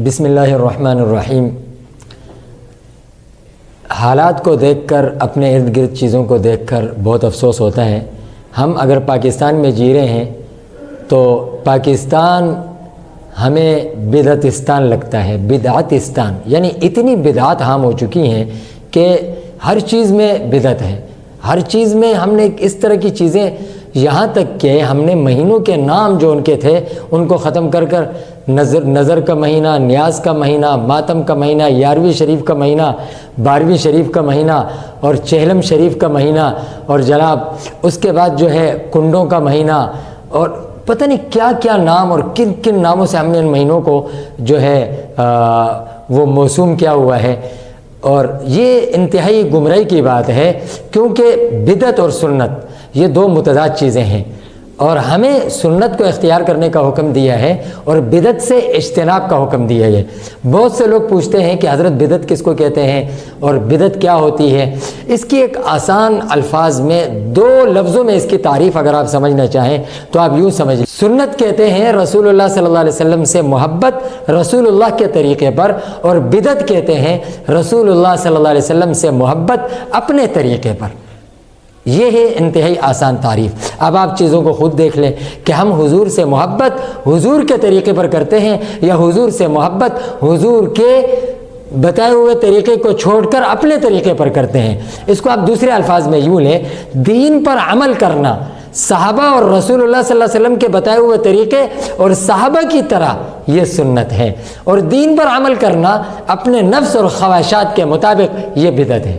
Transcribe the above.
بسم اللہ الرحمن الرحیم۔ حالات کو دیکھ کر، اپنے ارد گرد چیزوں کو دیکھ کر بہت افسوس ہوتا ہے۔ ہم اگر پاکستان میں جی رہے ہیں تو پاکستان ہمیں بدعتستان لگتا ہے، بدعتستان، یعنی اتنی بدعات عام ہو چکی ہیں کہ ہر چیز میں بدعت ہے، ہر چیز میں ہم نے اس طرح کی چیزیں، یہاں تک کہ ہم نے مہینوں کے نام جو ان کے تھے ان کو ختم کر کر نظر کا مہینہ، نیاز کا مہینہ، ماتم کا مہینہ، 11ویں شریف کا مہینہ، 12ویں شریف کا مہینہ اور چہلم شریف کا مہینہ، اور جناب اس کے بعد جو ہے کنڈوں کا مہینہ، اور پتہ نہیں کیا کیا نام، اور کن کن ناموں سے ہم نے ان مہینوں کو جو ہے وہ موسوم کیا ہوا ہے۔ اور یہ انتہائی گمراہی کی بات ہے، کیونکہ بدعت اور سنت یہ دو متضاد چیزیں ہیں، اور ہمیں سنت کو اختیار کرنے کا حکم دیا ہے اور بدعت سے اجتناب کا حکم دیا ہے۔ بہت سے لوگ پوچھتے ہیں کہ حضرت بدعت کس کو کہتے ہیں اور بدعت کیا ہوتی ہے؟ اس کی ایک آسان الفاظ میں، دو لفظوں میں اس کی تعریف اگر آپ سمجھنا چاہیں تو آپ یوں سمجھ لیں۔ سنت کہتے ہیں رسول اللہ صلی اللہ علیہ وسلم سے محبت رسول اللہ کے طریقے پر، اور بدعت کہتے ہیں رسول اللہ صلی اللہ علیہ وسلم سے محبت اپنے طریقے پر۔ یہ ہے انتہائی آسان تعریف۔ اب آپ چیزوں کو خود دیکھ لیں کہ ہم حضور سے محبت حضور کے طریقے پر کرتے ہیں، یا حضور سے محبت حضور کے بتائے ہوئے طریقے کو چھوڑ کر اپنے طریقے پر کرتے ہیں۔ اس کو آپ دوسرے الفاظ میں یوں لیں، دین پر عمل کرنا صحابہ اور رسول اللہ صلی اللہ علیہ وسلم کے بتائے ہوئے طریقے اور صحابہ کی طرح یہ سنت ہے، اور دین پر عمل کرنا اپنے نفس اور خواہشات کے مطابق یہ بدعت ہے۔